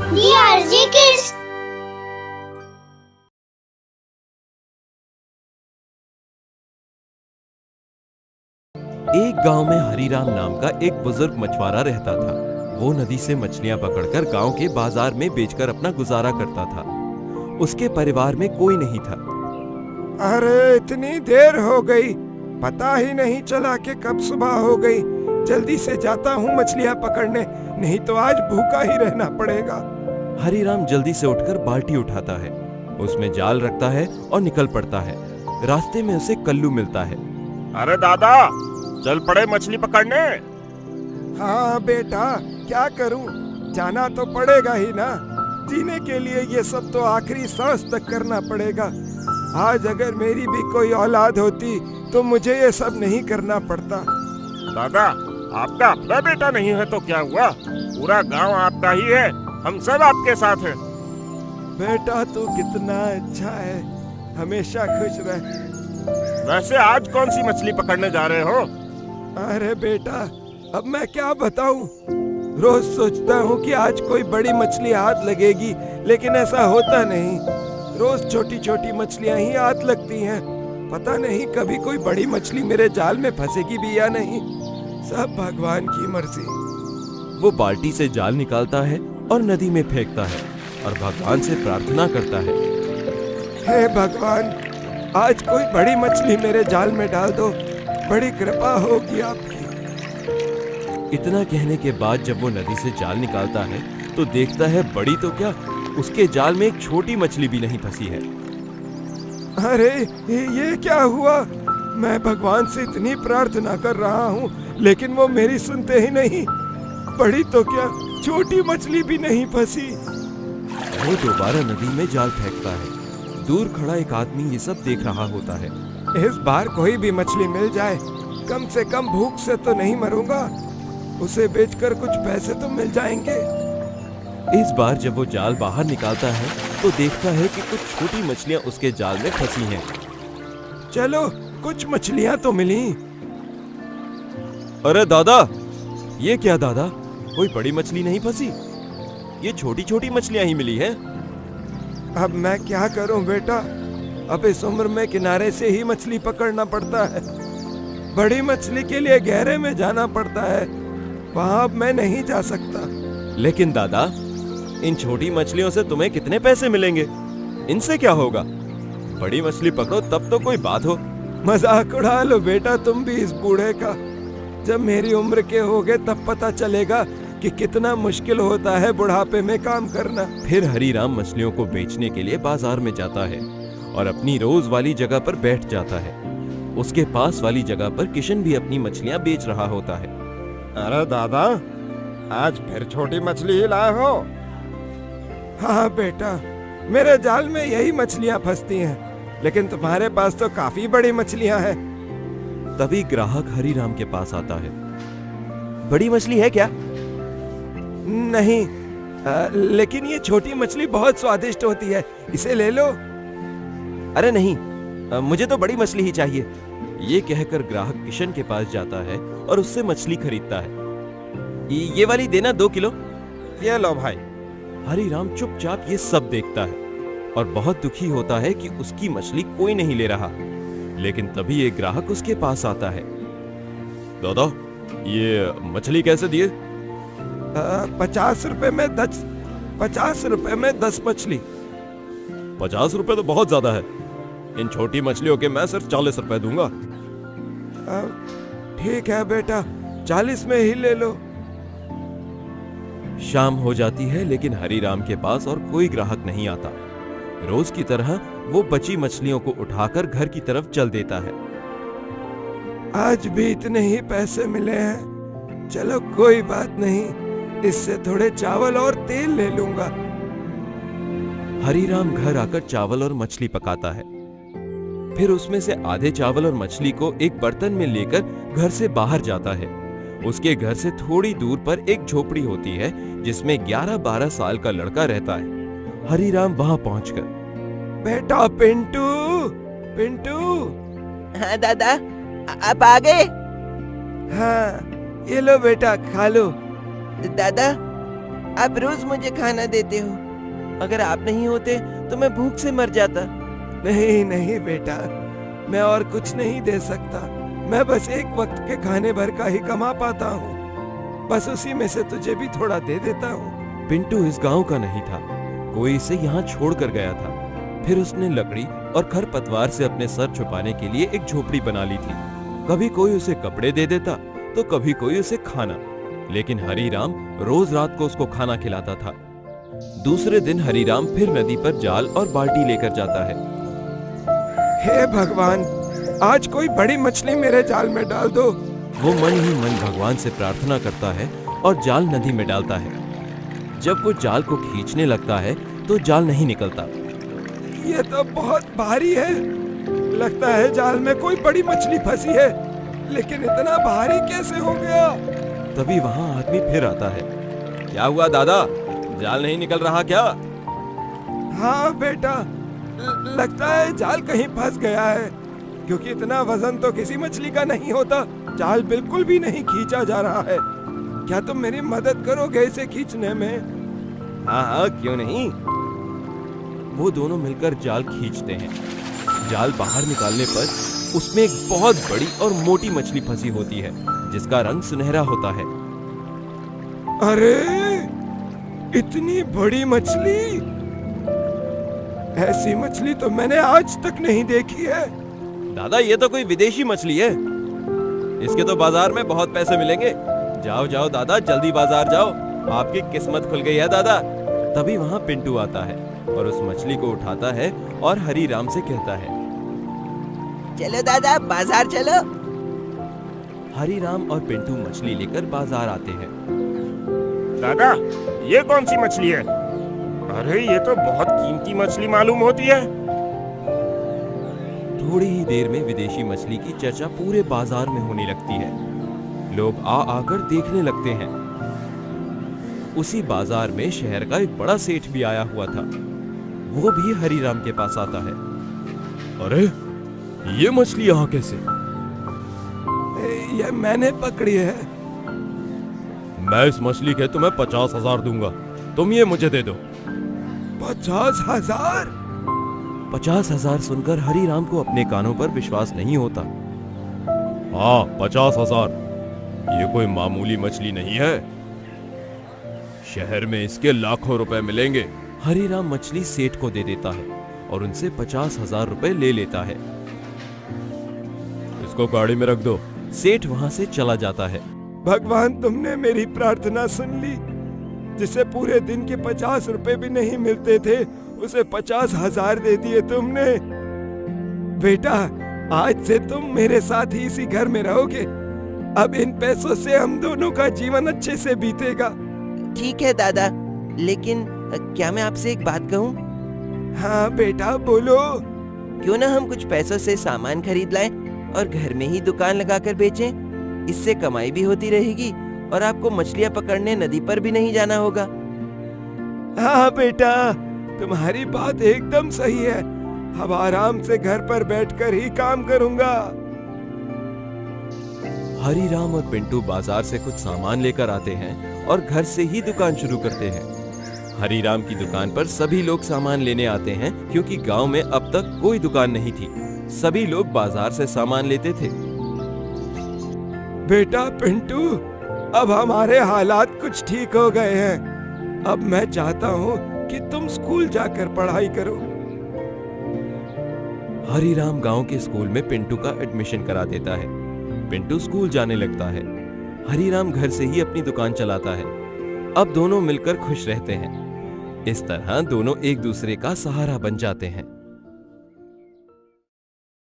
DRG Kids। एक गांव में हरीराम नाम का एक बुजुर्ग मछुआरा रहता था। वो नदी से मछलियां पकड़कर गांव के बाजार में बेचकर अपना गुजारा करता था। उसके परिवार में कोई नहीं था। अरे इतनी देर हो गई, पता ही नहीं चला कि कब सुबह हो गई। जल्दी से जाता हूँ मछलियाँ पकड़ने, नहीं तो आज भूखा ही रहना पड़ेगा। हरीराम जल्दी से उठकर बाल्टी उठाता है, उसमें जाल रखता है और निकल पड़ता है। रास्ते में उसे कल्लू मिलता है। अरे दादा, चल पड़े मछली पकड़ने। हाँ बेटा, क्या करूँ, जाना तो पड़ेगा ही ना। जीने के लिए ये सब तो आखिरी सांस तक करना पड़ेगा। आज अगर मेरी भी कोई औलाद होती तो मुझे ये सब नहीं करना पड़ता। दादा, आपका अपना बेटा नहीं है तो क्या हुआ, पूरा गांव आपका ही है, हम सब आपके साथ हैं। बेटा तू कितना अच्छा है, हमेशा खुश रह। वैसे आज कौन सी मछली पकड़ने जा रहे हो? अरे बेटा, अब मैं क्या बताऊं। रोज सोचता हूँ कि आज कोई बड़ी मछली हाथ लगेगी, लेकिन ऐसा होता नहीं। रोज छोटी छोटी मछलियाँ ही हाथ लगती हैं। पता नहीं कभी कोई बड़ी मछली मेरे जाल में फंसेगी भी या नहीं। सब भगवान की मर्जी। वो बाल्टी से जाल निकालता है और नदी में फेंकता है और भगवान से प्रार्थना करता है। हे भगवान, आज कोई बड़ी मछली मेरे जाल में डाल दो, बड़ी कृपा होगी आपकी। इतना कहने के बाद जब वो नदी से जाल निकालता है तो देखता है बड़ी तो क्या, उसके जाल में एक छोटी मछली भी नहीं फंसी है। अरे ये क्या हुआ? मैं भगवान से इतनी प्रार्थना कर रहा हूँ, लेकिन वो मेरी सुनते ही नहीं। बड़ी तो क्या, छोटी मछली भी नहीं फंसी। वो दोबारा नदी में जाल फेंकता है। दूर खड़ा एक आदमी ये सब देख रहा होता है। इस बार कोई भी मछली मिल जाए, कम से कम भूख से तो नहीं मरूंगा। उसे बेचकर कुछ पैसे तो मिल जाएंगे। इस बार जब वो जाल बाहर निकालता है तो देखता है कि कुछ छोटी मछलियां उसके जाल में फंसी हैं। चलो, कुछ मछलियां तो मिली। अरे दादा, ये क्या दादा, कोई बड़ी मछली नहीं फंसी, ये छोटी छोटी मछलियां ही मिली हैं। अब मैं क्या करूं बेटा, अब इस उम्र में किनारे से ही मछली पकड़ना पड़ता है। बड़ी मछली के लिए गहरे में जाना पड़ता है, वहां अब मैं नहीं जा सकता। लेकिन दादा, इन छोटी मछलियों से तुम्हें कितने पैसे मिलेंगे? इनसे क्या होगा? बड़ी मछली पकड़ो तब तो कोई बात हो। मजाक उड़ा लो बेटा तुम भी इस बूढ़े का। जब मेरी उम्र के होगे तब पता चलेगा कि कितना मुश्किल होता है बुढ़ापे में काम करना। फिर हरीराम मछलियों को बेचने के लिए बाजार में जाता है और अपनी रोज वाली जगह पर बैठ जाता है। उसके पास वाली जगह पर किशन भी अपनी मछलियां बेच रहा होता है। अरे दादा, आज फिर छोटी मछली ही लाए हो? हाँ बेटा, मेरे जाल में यही मछलियां फंसती हैं, लेकिन तुम्हारे पास तो काफी बड़ी मछलियां हैं। तभी ग्राहक हरीराम के पास आता है। बड़ी मछली है क्या? नहीं, लेकिन ये छोटी मछली बहुत स्वादिष्ट होती है, इसे ले लो। अरे नहीं, मुझे तो बड़ी मछली ही चाहिए। ये कहकर ग्राहक किशन के पास जाता है और उससे मछली खरीदता है। ये वाली देना 2 किलो। ये लो भाई। हरीराम चुपचाप ये सब देखता है और बहुत दुखी होता है कि उसकी मछली कोई नहीं ले रहा। लेकिन तभी एक ग्राहक उसके पास आता है। दादा, ये मछली कैसे दिए? 50 रुपए में 10, 50 रुपए में 10 मछली। 50 रुपए तो बहुत ज्यादा है। इन छोटी मछलियों के मैं सिर्फ 40 रुपए दूंगा। ठीक है बेटा, 40 में ही ले लो। शाम हो जाती है, लेकिन हरीराम के पास और कोई ग्राहक नहीं आता। रोज की तरह वो बची मछलियों को उठाकर घर की तरफ चल देता है। आज भी इतने ही पैसे मिले हैं, चलो कोई बात नहीं, इससे थोड़े चावल और तेल ले लूंगा। हरीराम घर आकर चावल और मछली पकाता है। फिर उसमें से आधे चावल और मछली को एक बर्तन में लेकर घर से बाहर जाता है। उसके घर से थोड़ी दूर पर एक झोपड़ी होती है जिसमें 11-12 साल का लड़का रहता है। हरीराम वहां पहुंचकर, बेटा पिंटू, पिंटू। हाँ दादा, आप आ गए? हाँ, ये लो बेटा, खा लो। दादा, आप रोज मुझे खाना देते हो। अगर आप नहीं होते तो मैं भूख से मर जाता। नहीं नहीं बेटा, मैं और कुछ नहीं दे सकता। मैं बस एक वक्त के खाने भर का ही कमा पाता हूँ। बस उसी में से तुझे भी थोड़ा दे देता हूँ। पिंटू इस गांव का नहीं था, कोई इसे यहाँ छोड़कर गया था। फिर उसने लकड़ी और खरपतवार से अपने सर छुपाने के लिए एक झोपड़ी बना ली थी। कभी कोई उसे कपड़े दे देता तो कभी कोई उसे खाना, लेकिन हरीराम रोज रात को उसको खाना खिलाता था। दूसरे दिन हरीराम फिर नदी पर जाल और बाल्टी लेकर जाता है। हे भगवान, आज कोई बड़ी मछली मेरे जाल में डाल दो। वो मन ही मन भगवान से प्रार्थना करता है और जाल नदी में डालता है। जब वो जाल को खींचने लगता है तो जाल नहीं निकलता। ये तो बहुत भारी है। लगता है जाल में कोई बड़ी मछली फंसी है, लेकिन इतना भारी कैसे हो गया? तभी वहां आदमी फिर आता है। क्या हुआ दादा, जाल नहीं निकल रहा क्या? हाँ बेटा, लगता है जाल कहीं फंस गया है, क्योंकि इतना वजन तो किसी मछली का नहीं होता। जाल बिल्कुल भी नहीं खींचा जा रहा है। क्या तुम मेरी मदद करोगे इसे खींचने में? हाँ हाँ, क्यों नहीं। वो दोनों मिलकर जाल खींचते हैं। जाल बाहर निकालने पर उसमें एक बहुत बड़ी और मोटी मछली फंसी होती है, जिसका रंग सुनहरा होता है। अरे, इतनी बड़ी मछली! ऐसी मछली तो मैंने आज तक नहीं देखी है। दादा, ये तो कोई विदेशी मछली है। इसके तो बाजार में बहुत पैसे मिलेंगे। जाओ जाओ दादा, जल्दी बाजार जाओ, आपकी किस्मत खुल गई है दादा। तभी वहां पिंटू आता है और उस मछली को उठाता है और हरीराम से कहता है, चलो दादा, बाजार चलो। हरीराम और पिंटू मछली लेकर बाजार आते हैं। दादा, ये कौन सी मछली है? अरे ये तो बहुत कीमती मछली मालूम होती है। थोड़ी ही देर में विदेशी मछली की चर्चा पूरे बाजार में होने लगती है। लोग आ आकर देखने लगते हैं। उसी बाजार में शहर का एक बड़ा सेठ भी आया हुआ था। वो भी हरीराम के पास आता है। अरे, ये मछली यहाँ कैसे? ये मैंने पकड़ी है। मैं इस मछली के तुम्हें 50,000 दूंगा, तुम ये मुझे दे दो। 50,000? 50,000 सुनकर हरीराम को अपने कानों पर विश्वास नहीं होता। हाँ, 50,000। ये कोई मामूली मछली नहीं है। शहर में इसके लाखों रुपए मिलेंगे। हरीराम मछली सेठ को दे देता है और उनसे 50,000 रुपए ले लेता है। इसको गाड़ी में रख दो। सेठ वहां से चला जाता है। भगवान, तुमने मेरी प्रार्थना सुन ली। जिसे पूरे दिन के 50 रुपए भी नहीं मिलते थे, उसे 50,000 दे दिए तुमने। बेटा, आज से तुम मेरे साथ ही इसी घर में रहोगे। अब इन पैसों से हम दोनों का जीवन अच्छे से बीतेगा। ठीक है दादा, लेकिन क्या मैं आपसे एक बात कहूँ? हाँ बेटा, बोलो। क्यों ना हम कुछ पैसों से सामान खरीद लाएं और घर में ही दुकान लगाकर बेचें? इससे कमाई भी होती रहेगी और आपको मछलियां पकड़ने नदी पर भी नहीं जाना होगा। हाँ बेटा, तुम्हारी बात एकदम सही है। अब आराम से घर पर बैठकर ही काम करूंगा। हरीराम और पिंटू बाजार से कुछ सामान लेकर आते हैं और घर से ही दुकान शुरू करते हैं। हरीराम की दुकान पर सभी लोग सामान लेने आते हैं, क्योंकि गांव में अब तक कोई दुकान नहीं थी। सभी लोग बाजार से सामान लेते थे। बेटा पिंटू, अब हमारे हालात कुछ ठीक हो गए हैं। अब मैं चाहता हूँ कि तुम स्कूल जाकर पढ़ाई करो। हरीराम गांव के स्कूल में पिंटू का एडमिशन करा देता है। पिंटू स्कूल जाने लगता है। हरीराम घर से ही अपनी दुकान चलाता है। अब दोनों मिलकर खुश रहते हैं। इस तरह दोनों एक दूसरे का सहारा बन जाते हैं।